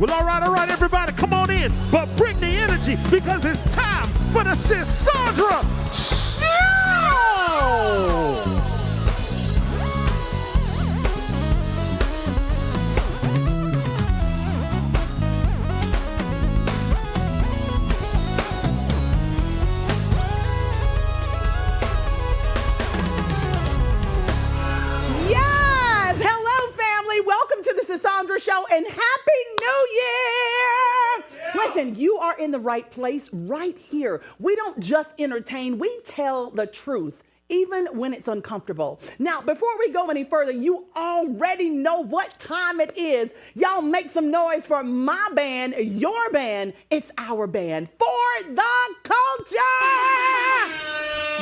Well, all right, everybody, come on in. But bring the energy because it's time for the Sisaundra Show! Welcome to the Sisaundra Show and Happy New Year! Yeah. Listen, you are in the right place right here. We don't just entertain, we tell the truth, even when it's uncomfortable. Now, before we go any further, you already know what time it is. Y'all make some noise for my band, your band. It's our band for the culture!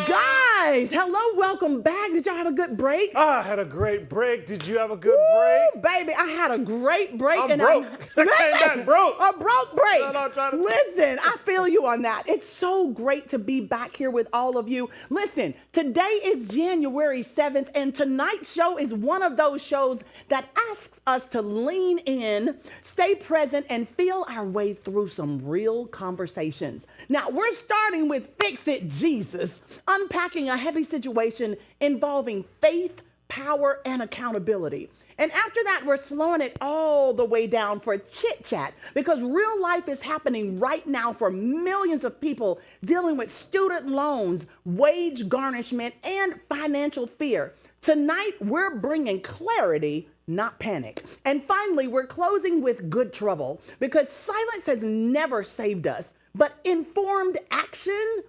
Guys, hello, welcome back. Did y'all have a good break? I had a great break. Did you have a good break? Baby, I had a great break. I'm broke. I came back broke. A broke break. No, Listen, I feel you on that. It's so great to be back here with all of you. Listen, today is January 7th, and tonight's show is one of those shows that asks us to lean in, stay present, and feel our way through some real conversations. Now, we're starting with Fix It, Jesus, unpacking a heavy situation involving faith, power, and accountability. And after that, we're slowing it all the way down for chit chat because real life is happening right now for millions of people dealing with student loans, wage garnishment, and financial fear. Tonight, we're bringing clarity, not panic. And finally, we're closing with good trouble because silence has never saved us, but informed action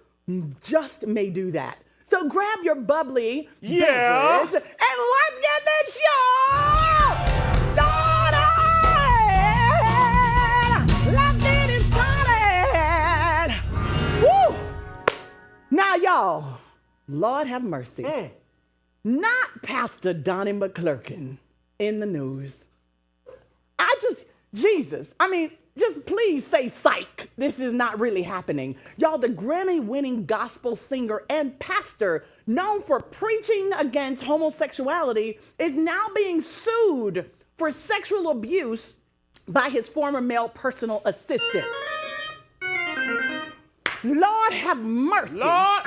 just may do that. So grab your bubbly beverage and let's get this show started! Let's get it started! Woo! Now, y'all, Lord have mercy. Not Pastor Donnie McClurkin in the news. Just please say psych. This is not really happening. Y'all, the Grammy-winning gospel singer and pastor known for preaching against homosexuality is now being sued for sexual abuse by his former male personal assistant. Lord have mercy. Lord.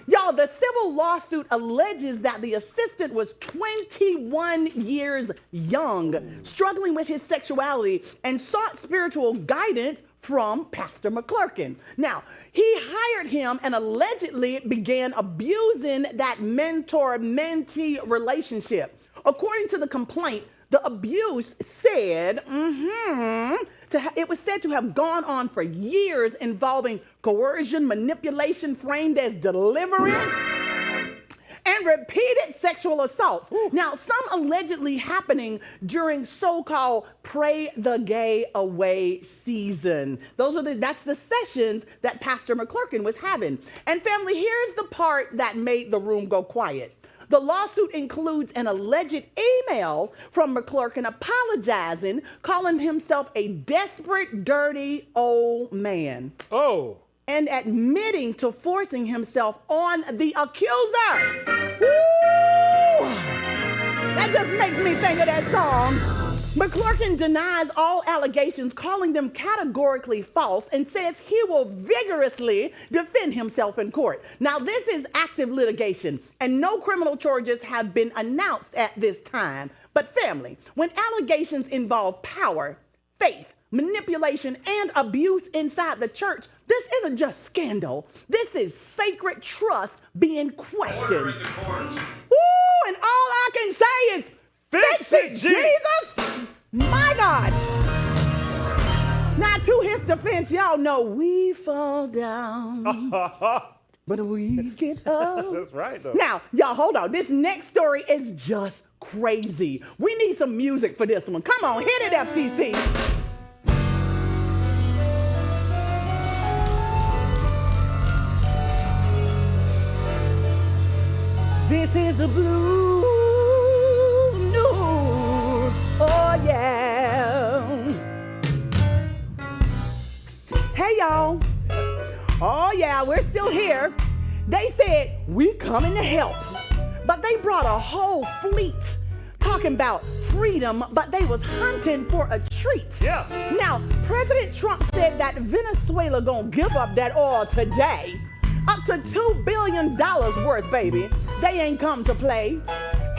Y'all, the civil lawsuit alleges that the assistant was 21 years young, struggling with his sexuality, and sought spiritual guidance from Pastor McClurkin. Now, he hired him and allegedly began abusing that mentor-mentee relationship. According to the complaint, the abuse it was said to have gone on for years, involving coercion, manipulation framed as deliverance, and repeated sexual assaults. Now, some allegedly happening during so-called Pray the Gay Away season. That's the sessions that Pastor McClurkin was having. And family, here's the part that made the room go quiet. The lawsuit includes an alleged email from McClurkin apologizing, calling himself a desperate, dirty old man. Oh. And admitting to forcing himself on the accuser. Woo! That just makes me think of that song. McClurkin denies all allegations, calling them categorically false, and says he will vigorously defend himself in court. Now, this is active litigation, and no criminal charges have been announced at this time. But family, when allegations involve power, faith, manipulation, and abuse inside the church, this isn't just scandal. This is sacred trust being questioned. Woo! And all I can say is, fix it, Jesus! My God! Now, to his defense, y'all know we fall down, but we get up. That's right, though. Now, y'all, hold on. This next story is just crazy. We need some music for this one. Come on, hit it, FTC. This is the blue news. Oh, yeah. Hey, y'all. Oh, yeah, we're still here. They said, we coming to help. But they brought a whole fleet talking about freedom, but they was hunting for a treat. Yeah. Now, President Trump said that Venezuela gonna give up that oil today. Up to $2 billion worth, baby. They ain't come to play.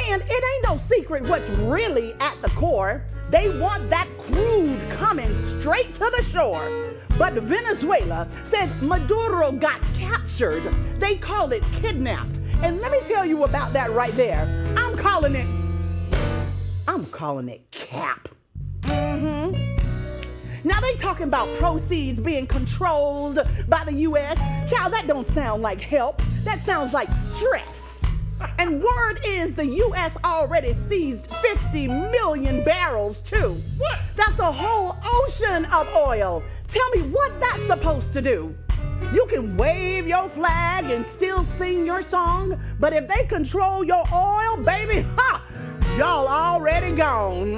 And it ain't no secret what's really at the core. They want that crude coming straight to the shore. But Venezuela says Maduro got captured. They call it kidnapped. And let me tell you about that right there. I'm calling it cap. Now they talking about proceeds being controlled by the U.S. Child, that don't sound like help. That sounds like stress. And word is the U.S. already seized 50 million barrels too. What? That's a whole ocean of oil. Tell me what that's supposed to do. You can wave your flag and still sing your song, but if they control your oil, baby, y'all already gone.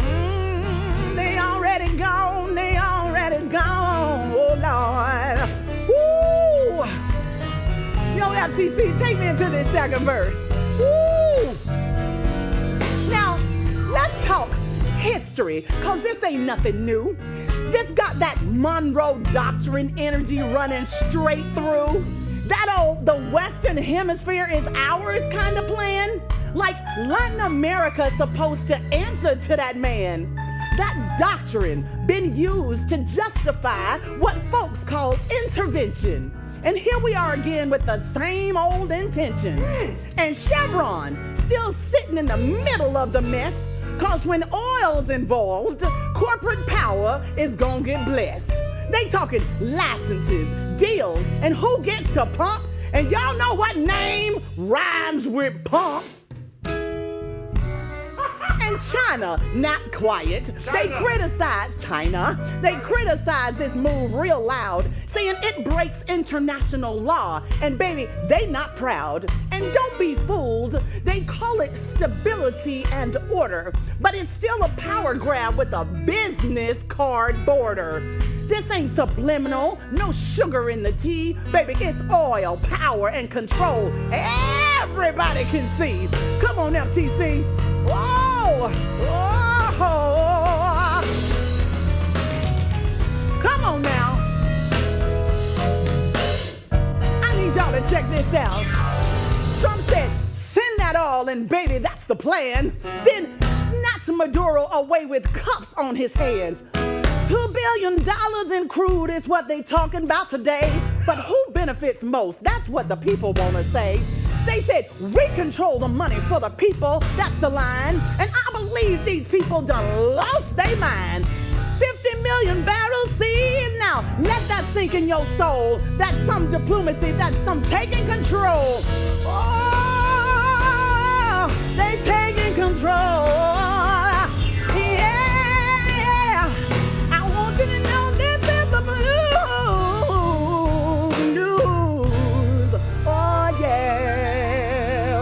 They already gone. They already gone. Oh, Lord. Woo! Yo, FTC, take me into this second verse. Woo! Now, let's talk history, because this ain't nothing new. This got that Monroe Doctrine energy running straight through. That old, the Western Hemisphere is ours kind of plan. Like Latin America supposed to answer to that man. That doctrine been used to justify what folks call intervention. And here we are again with the same old intention. And Chevron still sitting in the middle of the mess, cause when oil's involved, corporate power is gonna get blessed. They talking licenses, deals, and who gets to pump. And y'all know what name rhymes with pump? And China, not quiet. They criticize this move real loud, saying it breaks international law. And baby, they not proud. And don't be fooled, they call it stability and order, but it's still a power grab with a business card border. This ain't subliminal, no sugar in the tea. Baby, it's oil, power, and control. Everybody can see. Come on, FTC. Whoa! Whoa! Come on now. I need y'all to check this out. Trump said, send that all, and baby, that's the plan. Then snatch Maduro away with cuffs on his hands. $2 billion in crude is what they talking about today. But who benefits most? That's what the people want to say. They said, we control the money for the people. That's the line. And I believe these people done lost their mind. 50 million barrels, see? Now, let that sink in your soul. That's some diplomacy. That's some taking control. Oh, they taking control. Yeah. I want you to know this is the blue news. Oh, yeah.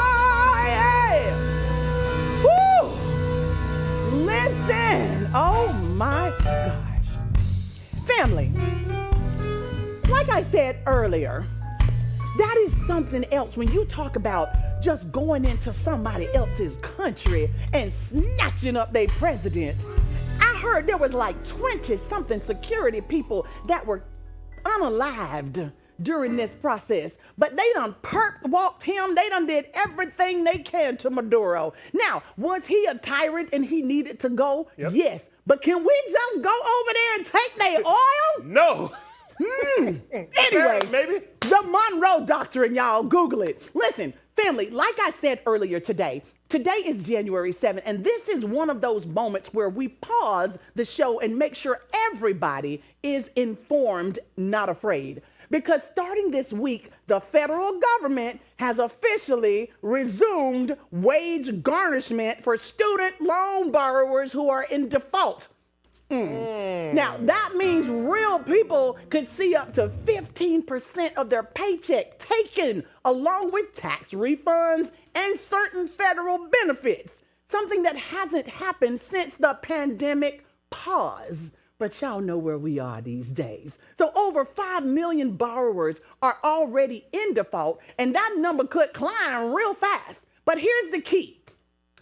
Oh, yeah. Woo. Listen. Oh, my gosh. Family, like I said earlier, that is something else when you talk about just going into somebody else's country and snatching up their president. I heard there was like 20-something security people that were unalived during this process, but they done walked him. They done did everything they can to Maduro. Now, was he a tyrant and he needed to go? Yep. Yes, but can we just go over there and take their oil? No. Anyway, Maybe. the Monroe Doctrine, y'all, Google it. Listen, family, like I said earlier today is January 7th, and this is one of those moments where we pause the show and make sure everybody is informed, not afraid. Because starting this week, the federal government has officially resumed wage garnishment for student loan borrowers who are in default. Now, that means real people could see up to 15% of their paycheck taken, along with tax refunds and certain federal benefits, something that hasn't happened since the pandemic pause. But y'all know where we are these days. So over 5 million borrowers are already in default, and that number could climb real fast. But here's the key.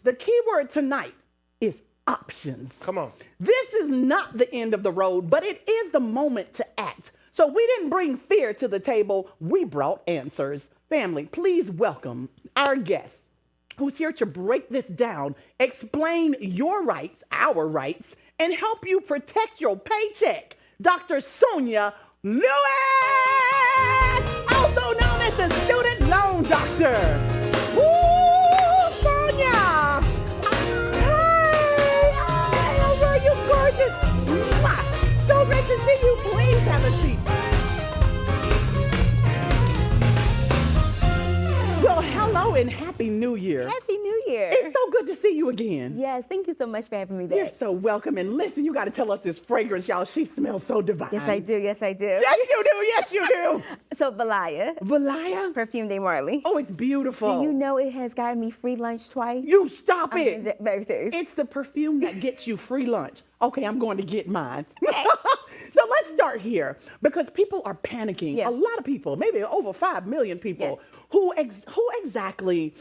The key word tonight is options. Come on. This is not the end of the road, but it is the moment to act. So we didn't bring fear to the table. We brought answers. Family, please welcome our guest who's here to break this down, explain your rights, our rights, and help you protect your paycheck. Dr. Sonia Lewis, also known as the student loan doctor. Woo, Sonia! Hey, how are you, gorgeous? Mwah. So great to see you. Please have a seat. Well, hello and Happy New Year. Happy New Year. It's so good to see you again. Yes, thank you so much for having me back. You're so welcome. And listen, you got to tell us this fragrance, y'all. She smells so divine. Yes, I do. Yes, I do. Yes, you do. Yes, you do. So, Valaya. Valaya? Perfume de Marley. Oh, it's beautiful. Do you know it has gotten me free lunch twice? You stop I'm it. very serious. It's the perfume that gets you free lunch. Okay, I'm going to get mine. So let's start here because people are panicking. Yeah. A lot of people, maybe over 5 million people, Yes. who exactly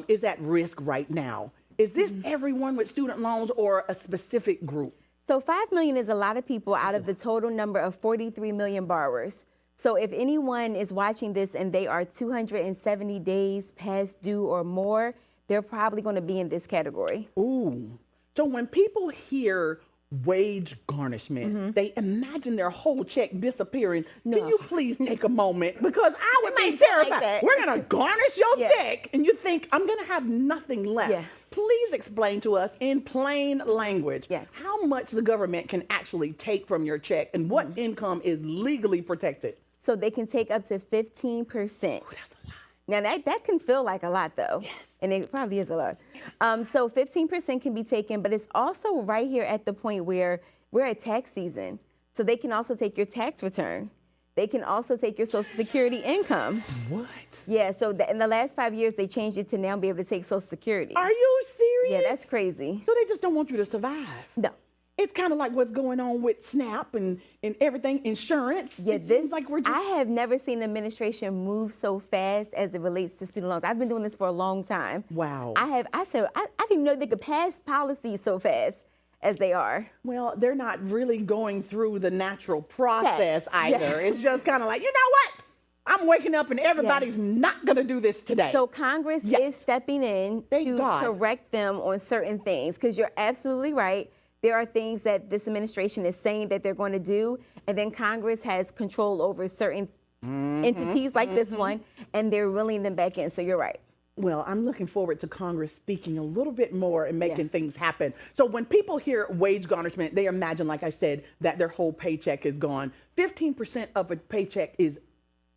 is at risk right now? Is this everyone with student loans or a specific group? So 5 million is a lot of people out of the total number of 43 million borrowers. So if anyone is watching this and they are 270 days past due or more, they're probably going to be in this category. Ooh. So when people hear wage garnishment, they imagine their whole check disappearing. No. Can you please take a moment? Because I would be might feel like terrified. that. We're going to garnish your Yeah. check. And you think, I'm going to have nothing left. Yeah. Please explain to us in plain language Yes. how much the government can actually take from your check and what income is legally protected. So they can take up to 15%. That's a lot. Now that can feel like a lot though. Yes. And it probably is a lot. So 15% can be taken, but it's also right here at the point where we're at tax season. So they can also take your tax return. They can also take your Social Security income. What? Yeah, so in the last 5 years, they changed it to now be able to take Social Security. Are you serious? Yeah, that's crazy. So they just don't want you to survive. No. It's kind of like what's going on with SNAP and everything, insurance. Yeah, it seems like we're just... I have never seen the administration move so fast as it relates to student loans. I've been doing this for a long time. Wow. I didn't know they could pass policies so fast as they are. Well, they're not really going through the natural process Yes. either. It's just kind of like, you know what? I'm waking up and everybody's not going to do this today. So Congress Yes. is stepping in Thank to God. correct them on certain things, because you're absolutely right. There are things that this administration is saying that they're going to do, and then Congress has control over certain entities like this one, and they're reeling them back in. So you're right. Well, I'm looking forward to Congress speaking a little bit more and making things happen. So when people hear wage garnishment, they imagine, like I said, that their whole paycheck is gone. 15% of a paycheck is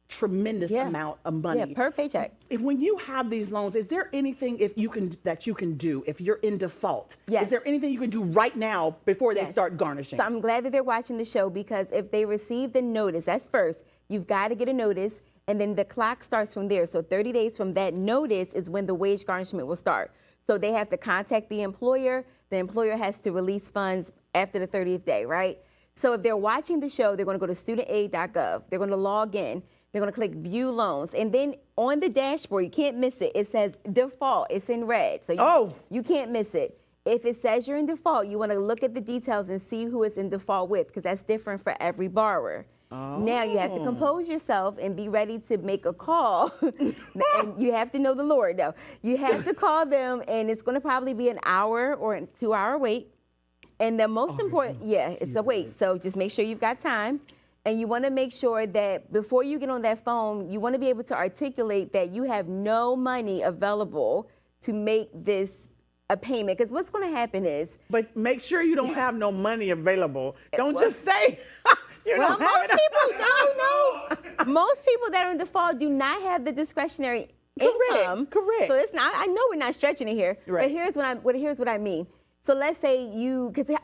tremendous amount of money. Yeah, per paycheck. When you have these loans, is there anything that you can do if you're in default? Yes. Is there anything you can do right now before they start garnishing? So I'm glad that they're watching the show, because if they receive the notice, that's first. You've got to get a notice, and then the clock starts from there. So 30 days from that notice is when the wage garnishment will start. So they have to contact the employer. The employer has to release funds after the 30th day, right? So if they're watching the show, they're going to go to studentaid.gov. They're going to log in. They're going to click View Loans. And then on the dashboard, you can't miss it. It says default. It's in red. So you can't miss it. If it says you're in default, you want to look at the details and see who it's in default with, because that's different for every borrower. Now you have to compose yourself and be ready to make a call. And you have to know the Lord, though. You have to call them, and it's going to probably be an hour or a 2-hour wait. And the most important, it's a wait. So just make sure you've got time. And you want to make sure that before you get on that phone, you want to be able to articulate that you have no money available to make this a payment. Because what's going to happen is... But make sure you don't have no money available. Don't just say you don't have most it. people no. Most people that are in default do not have the discretionary income. Correct. So it's not. I know we're not stretching it here, Right. but here's what I mean. So let's say because this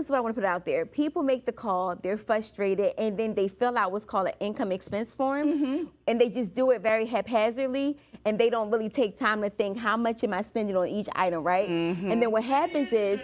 is what I want to put out there. People make the call, they're frustrated, and then they fill out what's called an income expense form, and they just do it very haphazardly, and they don't really take time to think, how much am I spending on each item, right? And then what happens is,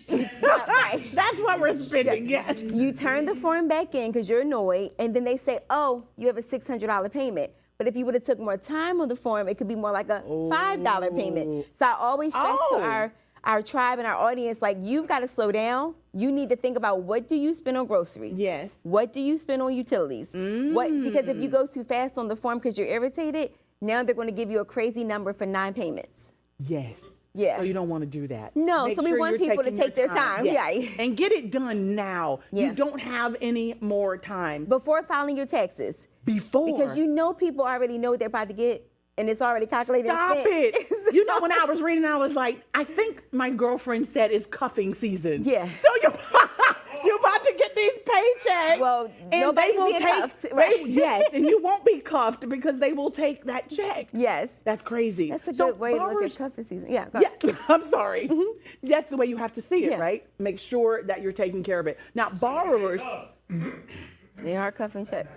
That's what we're spending, yes. you turn the form back in because you're annoyed, and then they say, oh, you have a $600 payment. But if you would have took more time on the form, it could be more like a $5 payment. So I always stress to our tribe and our audience, like, you've got to slow down. You need to think about, what do you spend on groceries? Yes. What do you spend on utilities? Because if you go too fast on the form because you're irritated, now they're going to give you a crazy number for 9 payments. Yes. Yeah. So you don't want to do that. No, Make so we sure want you're people to taking take your their time. Yes. Yeah. And get it done now. Yeah. You don't have any more time. Before filing your taxes. Before. Because you know people already know what they're about to get, and it's already calculated. Stop and spent. it. You know, when I was reading, I was like, I think my girlfriend said it's cuffing season. Yeah. So you're about to get these paychecks. Well, and nobody's they will being take, cuffed, right? yes, and you won't be cuffed because they will take that check. Yes. That's crazy. That's a So good way to look borrowers- at cuffing season. Yeah. Go Yeah, I'm sorry. That's the way you have to see it, Yeah. right? Make sure that you're taking care of it. Now, borrowers They are cuffing checks.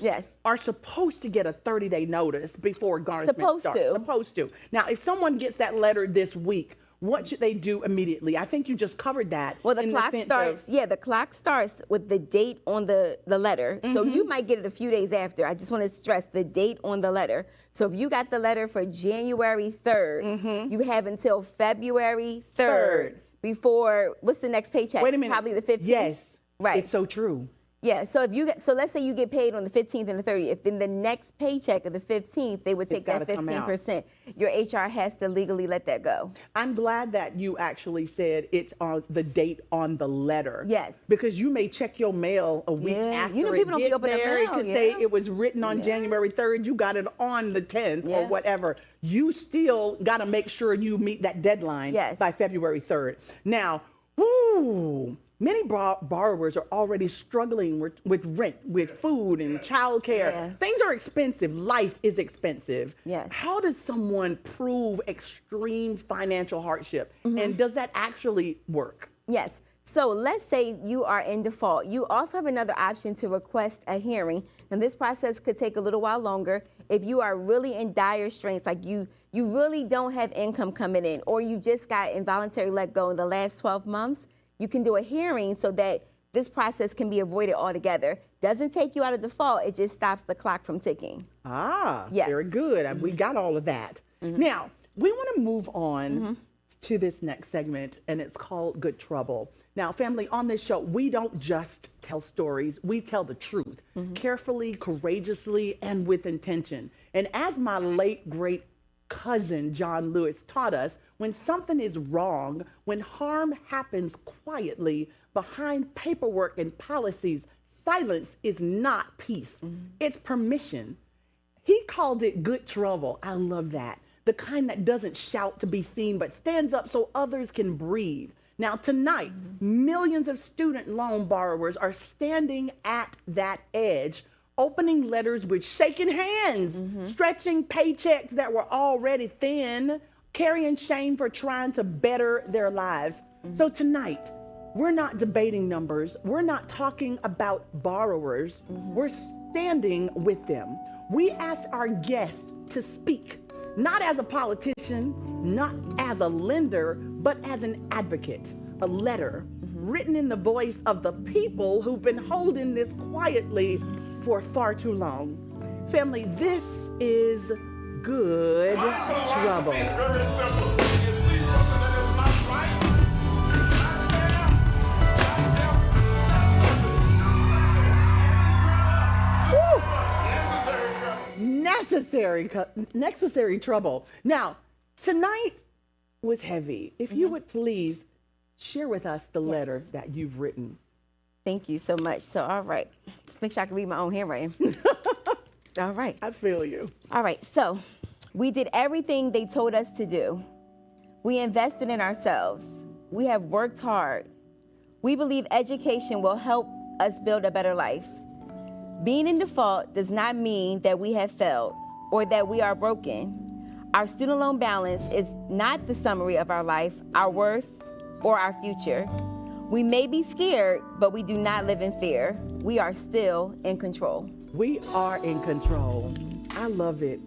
Yes. are supposed to get a 30-day notice before garnishment Supposed starts. to. Supposed to. Now, if someone gets that letter this week, what should they do immediately? I think you just covered that. Well, the in clock sense starts. of- Yeah, the clock starts with the date on the letter. So you might get it a few days after. I just want to stress the date on the letter. So if you got the letter for January 3rd, you have until February 3rd before, what's the next paycheck? Wait a minute. Probably the 15th. Yes. Right. It's so true. Yeah, so if you get, so let's say you get paid on the 15th and the 30th, then the next paycheck of the 15th, they would take that gotta come out. 15%. Your HR has to legally let that go. I'm glad that you actually said it's on the date on the letter. Yes. Because you may check your mail a week Yeah. after You know, it people don't gets open their there. It mail, could yeah. say it was written on January 3rd. You got it on the 10th or Yeah. whatever. You still got to make sure you meet that deadline by February 3rd. Now, many borrowers are already struggling with rent, with food and childcare. Yeah. Things are expensive. Life is expensive. Yes. How does someone prove extreme financial hardship? And does that actually work? Yes. So let's say you are in default. You also have another option to request a hearing. And this process could take a little while longer. If you are really in dire straits, like you really don't have income coming in, or you just got involuntary let go in the last 12 months, you can do a hearing so that this process can be avoided altogether. Doesn't take you out of default, it just stops the clock from ticking. Yes. Very good. We got all of that. Now, we want to move on to this next segment, and it's called Good Trouble. Now, family, on this show, we don't just tell stories, we tell the truth, carefully, courageously, and with intention. And as my late, great cousin John Lewis taught us, when something is wrong, when harm happens quietly behind paperwork and policies, silence is not peace. It's permission. He called it good trouble. I love that. The kind that doesn't shout to be seen, but stands up so others can breathe. Now, tonight, millions of student loan borrowers are standing at that edge, opening letters with shaking hands, stretching paychecks that were already thin, carrying shame for trying to better their lives. So tonight, we're not debating numbers. We're not talking about borrowers. We're standing with them. We asked our guest to speak, not as a politician, not as a lender, but as an advocate, a letter written in the voice of the people who've been holding this quietly for far too long. Family, this is Good Trouble. It's very simple. You see something that is not right, Necessary trouble. Now, tonight was heavy. If you would please share with us the letter that you've written. Thank you so much. So, all right. Let's make sure I can read my own handwriting. All right. I feel you. All right. So, we did everything they told us to do. We invested in ourselves. We have worked hard. We believe education will help us build a better life. Being in default does not mean that we have failed or that we are broken. Our student loan balance is not the summary of our life, our worth, or our future. We may be scared, but we do not live in fear. We are still in control. We are in control. I love it.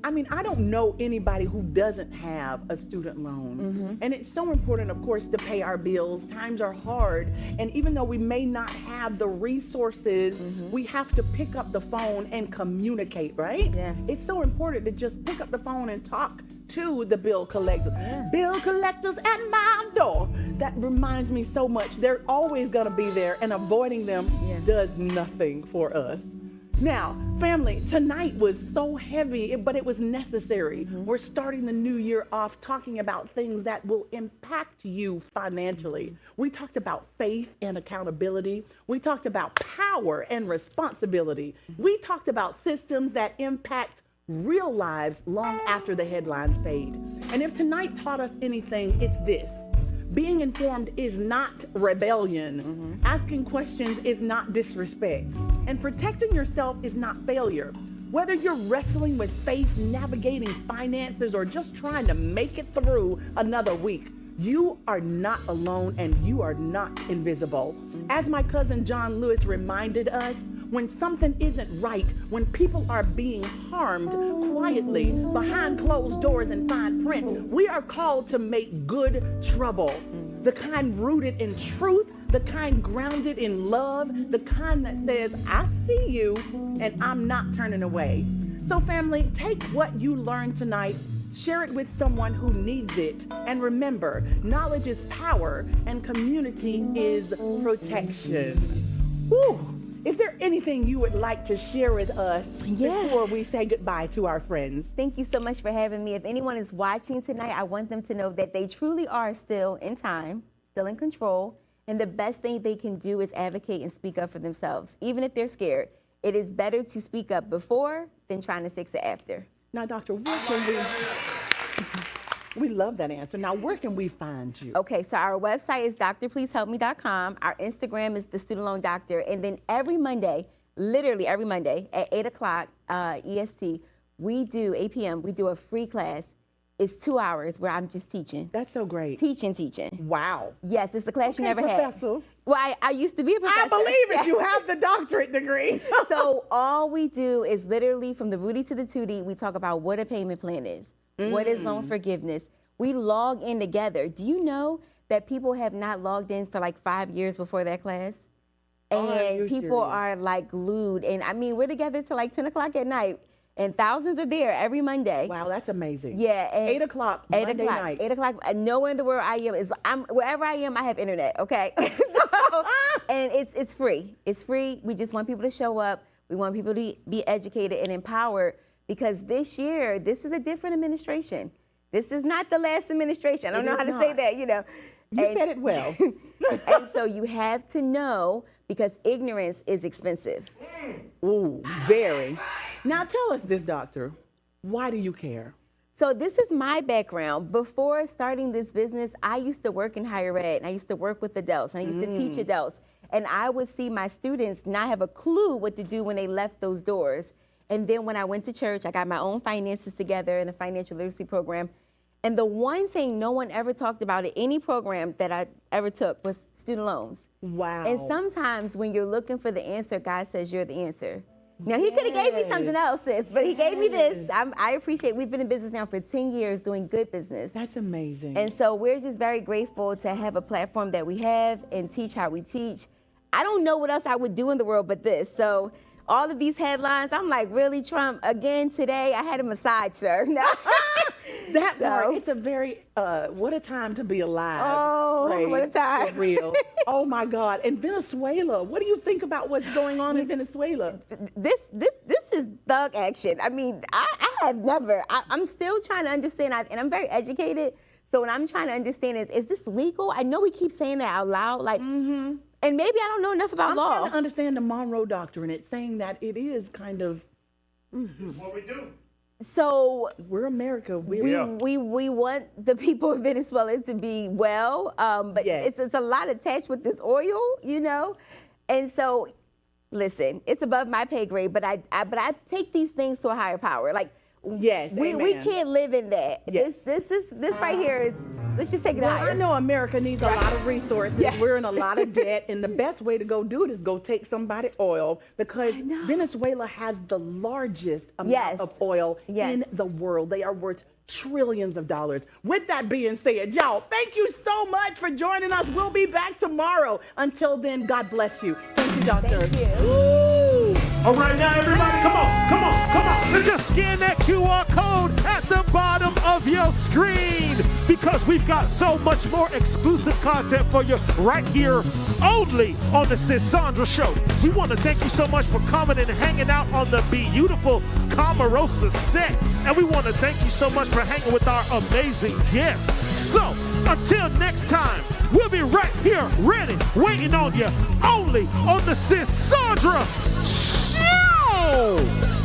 I mean, I don't know anybody who doesn't have a student loan. And it's so important, of course, to pay our bills. Times are hard. And even though we may not have the resources, we have to pick up the phone and communicate, right? Yeah. It's so important to just pick up the phone and talk to the bill collectors. Bill collectors at my door. That reminds me so much. They're always going to be there, and avoiding them does nothing for us. Now, family, tonight was so heavy, but it was necessary. We're starting the new year off talking about things that will impact you financially. We talked about faith and accountability. We talked about power and responsibility. We talked about systems that impact real lives long after the headlines fade. And if tonight taught us anything, it's this. Being informed is not rebellion. Asking questions is not disrespect. And protecting yourself is not failure. Whether you're wrestling with faith, navigating finances, or just trying to make it through another week, you are not alone and you are not invisible. As my cousin John Lewis reminded us, when something isn't right, when people are being harmed quietly behind closed doors and fine print, we are called to make good trouble. The kind rooted in truth, the kind grounded in love, the kind that says, I see you and I'm not turning away. So family, take what you learned tonight, share it with someone who needs it, and remember, knowledge is power and community is protection. Whew. Is there anything you would like to share with us before we say goodbye to our friends? Thank you so much for having me. If anyone is watching tonight, I want them to know that they truly are still in time, still in control, and the best thing they can do is advocate and speak up for themselves. Even if they're scared, it is better to speak up before than trying to fix it after. Now, Doctor, where can we love that answer. Now, where can we find you? Okay, so our website is drpleasehelpme.com. Our Instagram is the Student Loan Doctor. And then every Monday, literally every Monday at 8 o'clock EST, we do, 8 p.m., we do a free class. It's 2 hours where I'm just teaching. That's so great. Teaching. Wow. Yes, it's a class you never professor. had. Well, I used to be a professor. I believe it. You have the doctorate degree. So all we do is literally from the Rudy to the Tootie, we talk about what a payment plan is. What is loan forgiveness? We log in together. Do you know that people have not logged in for like 5 years before that class? And people are like glued. And I mean, we're together till like 10 o'clock at night. And thousands are there every Monday. Wow, that's amazing. Yeah. 8 o'clock, Monday nights. 8 o'clock. Nowhere in the world I am. Wherever I am, I have internet, okay? And it's free. It's free. We just want people to show up. We want people to be educated and empowered because this year, this is a different administration. This is not the last administration. I don't know how to say that, you know. You said it well. And so you have to know because ignorance is expensive. Ooh, very. Now tell us this, doctor. Why do you care? So this is my background. Before starting this business, I used to work in higher ed. And I used to work with adults. And I used to teach adults. And I would see my students not have a clue what to do when they left those doors. And then when I went to church, I got my own finances together in a financial literacy program. And the one thing no one ever talked about in any program that I ever took was student loans. Wow. And sometimes when you're looking for the answer, God says you're the answer. Now, he could have gave me something else, sis, but he gave me this. I appreciate we've been in business now for 10 years doing good business. That's amazing. And so we're just very grateful to have a platform that we have and teach how we teach. I don't know what else I would do in the world but this. So all of these headlines, I'm like, really, Trump, again today? I had a massage, sir. No. That part, it's a very, what a time to be alive. Oh, what a time. For real. Oh my God. And Venezuela, what do you think about what's going on in Venezuela? This is thug action. I mean, I have never, I'm still trying to understand, and I'm very educated. So what I'm trying to understand is this legal? I know we keep saying that out loud, like, and maybe I don't know enough about law. I'm trying to understand the Monroe Doctrine. It's saying that it is kind of. This is what we do. So we're America. We want the people of Venezuela to be well, but it's a lot attached with this oil, you know, and so listen, it's above my pay grade, but I take these things to a higher power. Like yes, we can't live in that. Yes. This right here is Let's just take it Well, higher. I know America needs a lot of resources. Yes. We're in a lot of debt, and the best way to go do it is go take somebody oil, because Venezuela has the largest amount of oil in the world. They are worth trillions of dollars. With that being said, y'all, thank you so much for joining us. We'll be back tomorrow. Until then, God bless you. Thank you, Doctor. Thank you. Woo! All right, now everybody, come on, come on, come on. And just scan that QR code at the bottom of your screen, because we've got so much more exclusive content for you right here only on the Sisaundra Show. We want to thank you so much for coming and hanging out on the beautiful Camarosa set. And we want to thank you so much for hanging with our amazing guests. So, until next time, we'll be right here, ready, waiting on you, only on the Sisaundra Show!